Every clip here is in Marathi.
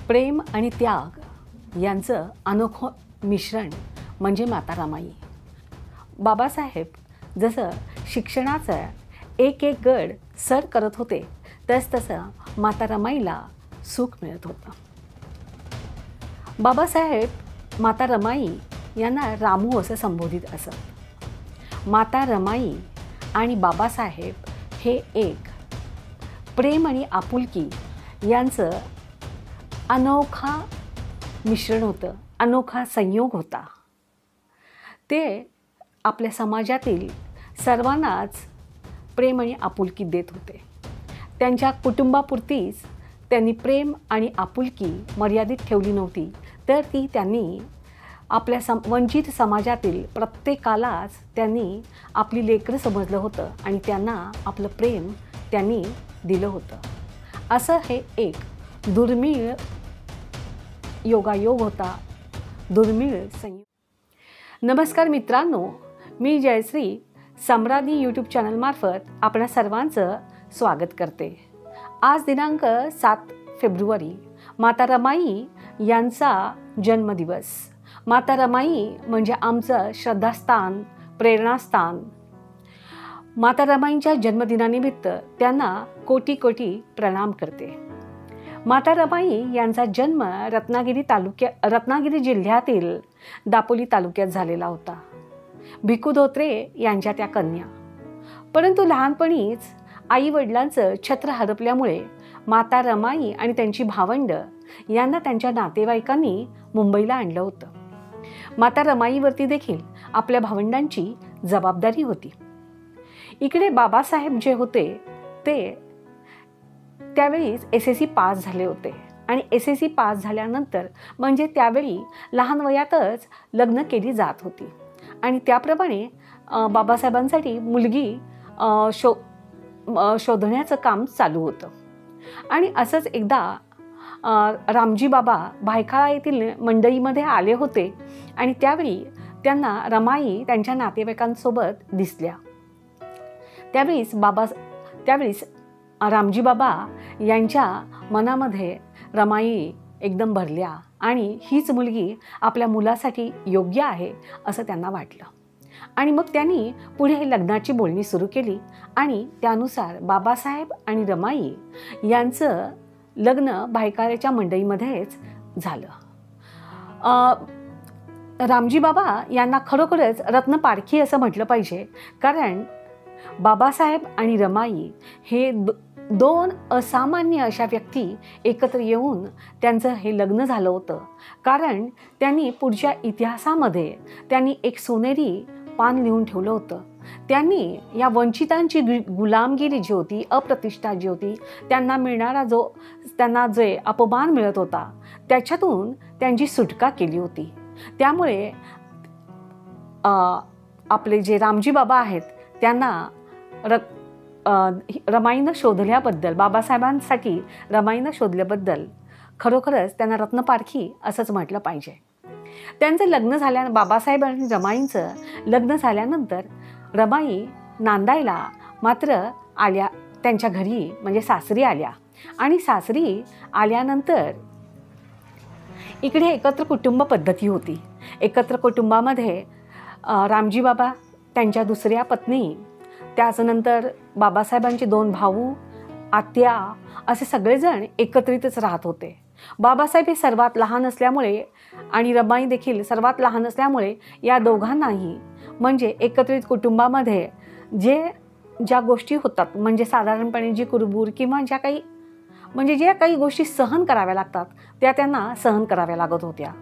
प्रेम आणि त्याग यांचं अनोखं मिश्रण म्हणजे माता रमाई. बाबासाहेब जसं शिक्षणाचा एक एक गड सर करत होते तसं माता रमाईला सुख मिळत होतं. बाबासाहेब माता रमाई यांना रामू असं संबोधित असत. माता रमाई आणि बाबासाहेब हे एक प्रेम आणि आपुलकी यांचं अनोखा मिश्रण होतं, अनोखा संयोग होता. ते आपल्या समाजातील सर्वांनाच प्रेम आणि आपुलकी देत होते. त्यांच्या कुटुंबापुरतीच त्यांनी प्रेम आणि आपुलकी मर्यादित ठेवली नव्हती, तर ती त्यांनी आपल्या वंचित समाजातील प्रत्येकालाच त्यांनी आपली लेकरं समजलं होतं आणि त्यांना आपलं प्रेम त्यांनी दिलं होतं. असं हे एक दुर्मिळ योगायोग होता, दुर्मिळ संयोग. नमस्कार मित्रांनो, मी जयश्री सम्राज्ञी यूट्यूब चॅनलमार्फत आपणा सर्वांचं स्वागत करते. आज दिनांक 7 फेब्रुवारी माता रमाई यांचा जन्मदिवस. माता रमाई म्हणजे आमचं श्रद्धास्थान, प्रेरणास्थान. माता रमाईंच्या जन्मदिनानिमित्त त्यांना कोटी कोटी प्रणाम करते. माता रमाई यांचा जन्म रत्नागिरी जिल्ह्यातील दापोली तालुक्यात झालेला होता. भिकू धोत्रे यांच्या त्या कन्या. परंतु लहानपणीच आई वडिलांचं छत्र हरपल्यामुळे माता रमाई आणि त्यांची भावंड यांना त्यांच्या नातेवाईकांनी मुंबईला आणलं होतं. माता रमाईवरती देखील आपल्या भावंडांची जबाबदारी होती. इकडे बाबासाहेब जे होते ते त्यावेळीच SSC पास झाले होते आणि SSC पास झाल्यानंतर म्हणजे त्यावेळी लहान वयातच लग्न केली जात होती आणि त्याप्रमाणे बाबासाहेबांसाठी मुलगी शोधण्याचं काम चालू होतं. आणि असंच एकदा रामजी बाबा भायखळा येथील मंडईमध्ये आले होते आणि त्यावेळी त्यांना रमाई त्यांच्या नातेवाईकांसोबत दिसल्या. त्यावेळीस रामजी बाबा यांच्या मनामध्ये रमाई एकदम भरल्या आणि हीच मुलगी आपल्या मुलासाठी योग्य आहे असं त्यांना वाटलं. आणि मग त्यांनी पुढे लग्नाची बोलणी सुरू केली आणि त्यानुसार बाबासाहेब आणि रमाई यांचं लग्न भायखळ्याच्या मंडईमध्येच झालं. रामजी बाबा यांना खरोखरच रत्नपारखी असं म्हटलं पाहिजे, कारण बाबासाहेब आणि रमाई हे दोन असामान्य अशा व्यक्ती एकत्र येऊन त्यांचं हे लग्न झालं होतं. कारण त्यांनी पुढच्या इतिहासामध्ये त्यांनी एक सोनेरी पान लिहून ठेवलं होतं. त्यांनी या वंचितांची गुलामगिरी जी होती, अप्रतिष्ठा जी होती, त्यांना जे अपमान मिळत होता त्याच्यातून त्यांची सुटका केली होती. त्यामुळे आपले जे रामजी बाबा आहेत त्यांना रमाईनं शोधल्याबद्दल, बाबासाहेबांसाठी रमाईनं शोधल्याबद्दल खरोखरच त्यांना रत्नपारखी असंच म्हटलं पाहिजे. त्यांचं बाबासाहेब आणि रमाईंचं लग्न झाल्यानंतर रमाई नांदायला मात्र आल्या त्यांच्या घरी, म्हणजे सासरी आल्या. आणि सासरी आल्यानंतर इकडे एकत्र कुटुंब पद्धती होती. एकत्र कुटुंबामध्ये रामजी बाबा, त्यांच्या दुसऱ्या पत्नी, त्याच्यानंतर बाबासाहेबांचे 2 भाऊ, आत्या असे सगळेजण एकत्रितच राहत होते. बाबासाहेब हे सर्वात लहान असल्यामुळे आणि रमाई देखील सर्वात लहान असल्यामुळे या दोघांनाही म्हणजे एकत्रित कुटुंबामध्ये ज्या गोष्टी होतात, म्हणजे साधारणपणे जी कुरबूर किंवा ज्या काही गोष्टी सहन कराव्या लागतात त्या त्यांना सहन कराव्या लागत होत्या.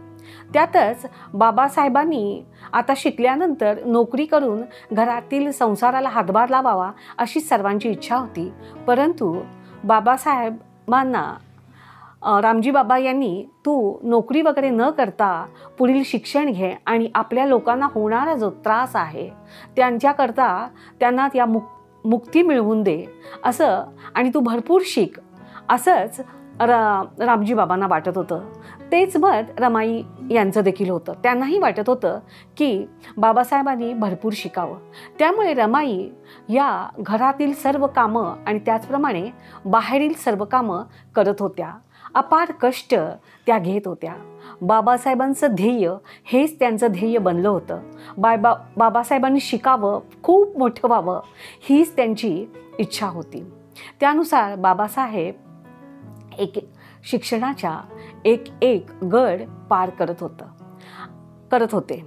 त्यातच बाबासाहेबांनी आता शिकल्यानंतर नोकरी करून घरातील संसाराला हातभार लावावा अशी सर्वांची इच्छा होती. परंतु बाबासाहेबांना रामजी बाबा यांनी तू नोकरी वगैरे न करता पुढील शिक्षण घे आणि आपल्या लोकांना होणारा जो त्रास आहे त्यांच्याकरता त्यांना त्या मुक्ती मिळवून दे असं, आणि तू भरपूर शिक असंच रामजी बाबांना वाटत होतं. तेच मत रमाई यांचं देखील होतं. त्यांनाही वाटत होतं की बाबासाहेबांनी भरपूर शिकावं. त्यामुळे रमाई या घरातील सर्व कामं आणि त्याचप्रमाणे बाहेरील सर्व कामं करत होत्या. अपार कष्ट त्या घेत होत्या. बाबासाहेबांचं ध्येय हेच त्यांचं ध्येय बनलं होतं. बाबासाहेबांनी शिकावं, खूप मोठं व्हावं, हीच त्यांची इच्छा होती. त्यानुसार बाबासाहेब शिक्षणाच्या एक गड पार करत होते.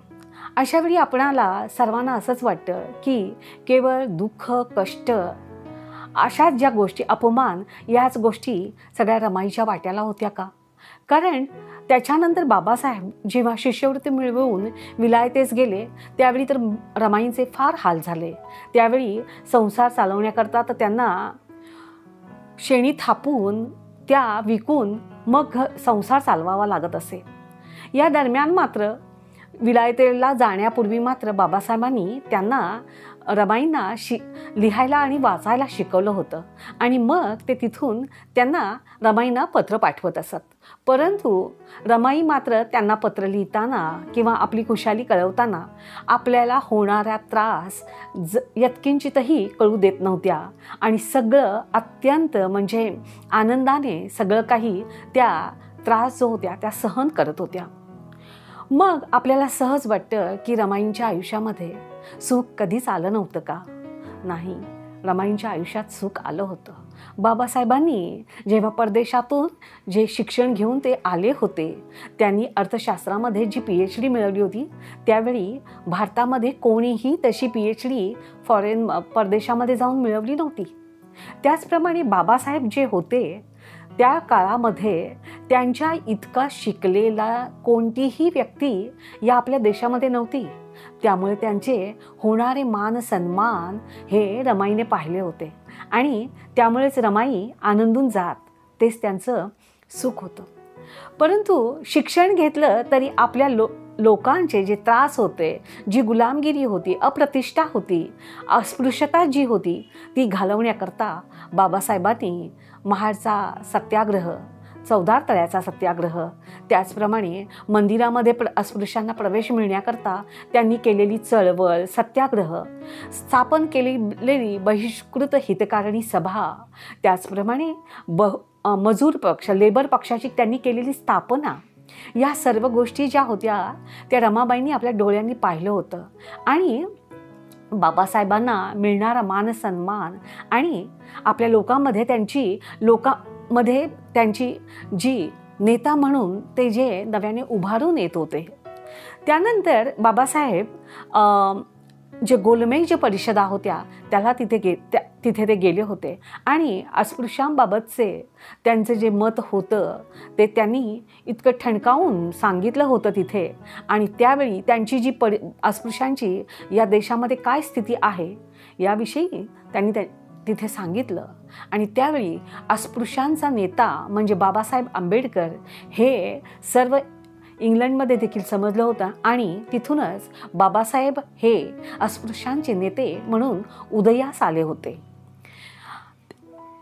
अशावेळी आपणाला सर्वांना असंच वाटतं की केवळ दुःख, कष्ट, अशाच ज्या गोष्टी, अपमान, याच गोष्टी सगळ्या रमाईच्या वाट्याला होत्या का? कारण त्याच्यानंतर बाबासाहेब जेव्हा शिष्यवृत्ती मिळवून विलायतेस गेले त्यावेळी तर रमाईंचे फार हाल झाले. त्यावेळी संसार चालवण्याकरता तर त्यांना शेणी थापून त्या विकून मग संसार चालवावा लागत असे. या दरम्यान मात्र विलायतेला जाण्यापूर्वी मात्र बाबासाहेबांनी त्यांना रमाईंना लिहायला आणि वाचायला शिकवलं होतं आणि मग ते तिथून त्यांना रमाईंना पत्र पाठवत असत. परंतु रमाई मात्र त्यांना पत्र लिहिताना किंवा आपली खुशाली कळवताना आपल्याला होणारा त्रास यत्किंचितही कळू देत नव्हत्या आणि सगळं अत्यंत म्हणजे आनंदाने सगळं काही त्या त्रास जो होत्या त्या सहन करत होत्या. मग आपल्याला सहज वाटतं की रमाईंच्या आयुष्यामध्ये सुख कधीच आलं नव्हतं का? नाही, रमाईंच्या आयुष्यात सुख आलं होतं. बाबासाहेबांनी जेव्हा परदेशातून जे शिक्षण घेऊन ते आले होते, त्यांनी अर्थशास्त्रामध्ये जी PhD मिळवली होती, त्यावेळी भारतामध्ये कोणीही तशी PhD परदेशामध्ये जाऊन मिळवली नव्हती. त्याचप्रमाणे बाबासाहेब जे होते त्या काळामध्ये त्यांच्या इतका शिकलेला कोणतीही व्यक्ती या आपल्या देशामध्ये नव्हती. त्यामुळे त्यांचे होणारे मान सन्मान हे रमाईने पाहिले होते आणि त्यामुळेच रमाई आनंदून जात, तेच त्यांचं सुख होतं. परंतु शिक्षण घेतलं तरी आपल्या लोकांचे जे त्रास होते, जी गुलामगिरी होती, अप्रतिष्ठा होती, अस्पृश्यता जी होती, ती घालवण्याकरता बाबासाहेबांनी महाडचा सत्याग्रह, चौदार तळ्याचा सत्याग्रह, त्याचप्रमाणे मंदिरामध्ये अस्पृश्यांना प्रवेश मिळण्याकरता त्यांनी केलेली चळवळ, सत्याग्रह, स्थापन केलेली बहिष्कृत हितकारिणी सभा, त्याचप्रमाणे मजूर पक्ष, लेबर पक्षाची त्यांनी केलेली स्थापना, या सर्व गोष्टी ज्या होत्या त्या रमाबाईंनी आपल्या डोळ्यांनी पाहिलं होतं. आणि बाबासाहेबांना मिळणारा मान सन्मान आणि आपल्या लोकांमध्ये त्यांची जी नेता म्हणून ते जे नव्याने उभारून येत होते. त्यानंतर बाबासाहेब जे गोलमेज जे परिषदा होत्या त्याला तिथे ते गेले होते आणि अस्पृश्यांबाबतचे त्यांचं जे मत होतं ते त्यांनी इतकं ठणकावून सांगितलं होतं तिथे. आणि त्यावेळी त्यांची जी अस्पृश्यांची या देशामध्ये काय स्थिती आहे याविषयी त्यांनी तिथे सांगितलं. आणि त्यावेळी अस्पृश्यांचा नेता म्हणजे बाबासाहेब आंबेडकर हे सर्व इंग्लंडमध्ये देखील समजलं होतं आणि तिथूनच बाबासाहेब हे अस्पृश्यांचे नेते म्हणून उदयास आले होते.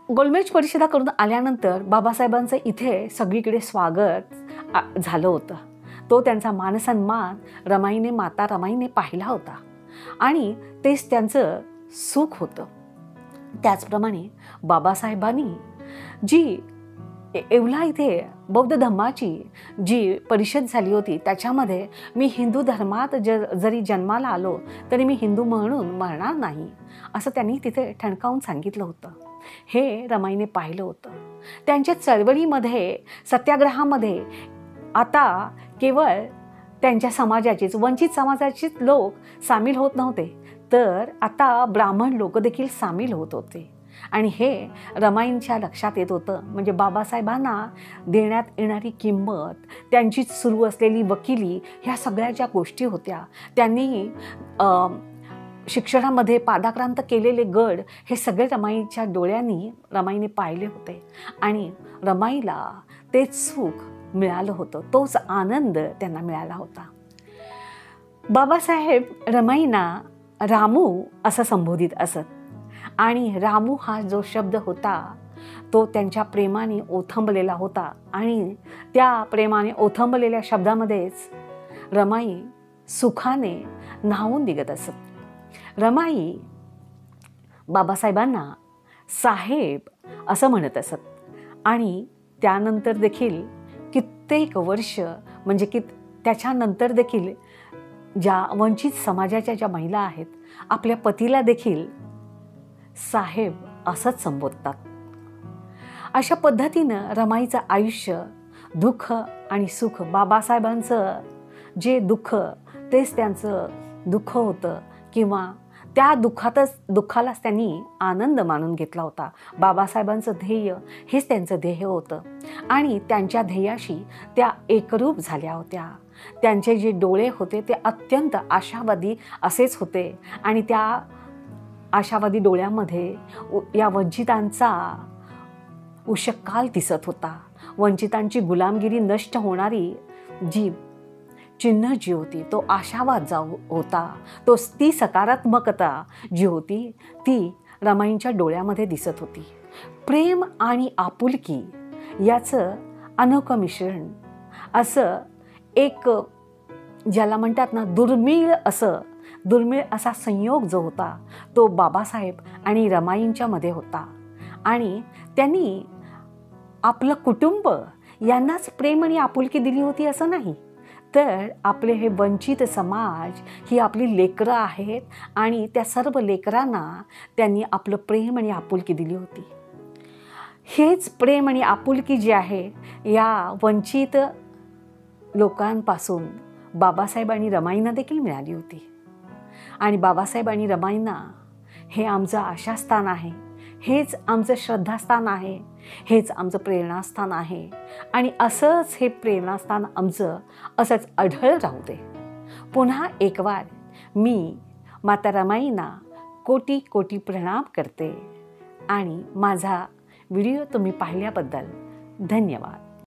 गोलमेज परिषदा करून आल्यानंतर बाबासाहेबांचं इथे सगळीकडे स्वागत झालं होतं. तो त्यांचा मानसन्मान माता रमाईने पाहिला होता आणि तेच त्यांचं सुख होतं. त्याचप्रमाणे बाबासाहेबांनी जी येवला इथे बौद्ध धम्माची जी परिषद झाली होती त्याच्यामध्ये मी हिंदू धर्मात जरी जन्माला आलो तरी मी हिंदू म्हणून मरणार नाही असं त्यांनी तिथे ठणकावून सांगितलं होतं. हे रमाईने पाहिलं होतं. त्यांच्या चळवळीमध्ये, सत्याग्रहामध्ये आता केवळ त्यांच्या समाजाचेच, वंचित समाजाचेच लोक सामील होत नव्हते, तर आता ब्राह्मण लोक देखील सामील होत होते. आणि हे रमाईंच्या लक्षात येत होतं. म्हणजे बाबासाहेबांना देण्यात येणारी किंमत, त्यांची सुरू असलेली वकिली, ह्या सगळ्या ज्या गोष्टी होत्या, त्यांनी शिक्षणामध्ये पादाक्रांत केलेले गड, हे सगळे रमाईच्या डोळ्यांनी रमाईने पाहिले होते आणि रमाईला तेच सुख मिळालं होतं, तोच आनंद त्यांना मिळाला होता. बाबासाहेब रमाईंना रामू असं संबोधित असत आणि रामू हा जो शब्द होता तो त्यांच्या प्रेमाने ओथंबलेला होता आणि त्या प्रेमाने ओथंबलेल्या शब्दामध्येच रमाई सुखाने न्हावून निघत असत. रमाई बाबासाहेबांना साहेब असं म्हणत असत आणि त्यानंतर देखील कित्येक वर्ष म्हणजे त्याच्यानंतर देखील ज्या वंचित समाजाच्या ज्या महिला आहेत आपल्या पतीला देखील साहेब असंच संबोधतात. अशा पद्धतीनं रमाईचं आयुष्य दुःख आणि सुख, बाबासाहेबांचं जे दुःख तेच त्यांचं दुःख होतं किंवा त्या दुःखालाच त्यांनी आनंद मानून घेतला होता. बाबासाहेबांचं ध्येय हेच त्यांचं ध्येय होतं आणि त्यांच्या ध्येयाशी त्या एकरूप झाल्या होत्या. त्यांचे जे डोळे होते ते अत्यंत आशावादी असेच होते आणि त्या आशावादी डोळ्यामध्ये या वंचितांचा उषःकाल दिसत होता. वंचितांची गुलामगिरी नष्ट होणारी जी चिन्ह जी होती तो आशावाद होता, ती सकारात्मकता जी होती ती रमाईंच्या डोळ्यामध्ये दिसत होती. प्रेम आणि आपुलकी याचं अनोखं मिश्रण, असं एक ज्याला म्हणतात ना दुर्मिळ असा संयोग जो होता तो बाबासाहेब आणि रमाईंच्या मध्ये होता. आणि त्यांनी आपलं कुटुंब यांनाच प्रेम आणि आपुलकी दिली होती असं नाही, तर आपले हे वंचित समाज ही आपली लेकरं आहेत आणि त्या सर्व लेकरांना त्यांनी आपलं प्रेम आणि आपुलकी दिली होती. हेच प्रेम आणि आपुलकी जे आहे या वंचित लोकांपासून बाबासाहेब आणि रमाईंना देखील मिळाली होती. आणि बाबासाहेब आणि रमाईंना हे आमचं आशास्थान आहे, हेच आमचं श्रद्धास्थान आहे, हेच आमचं प्रेरणास्थान आहे आणि असंच हे प्रेरणास्थान आमचं असंच अढळ राहू दे. पुन्हा एक वार मी माता रमाईंना कोटी कोटी प्रणाम करते आणि माझा व्हिडिओ तुम्ही पाहिल्याबद्दल धन्यवाद.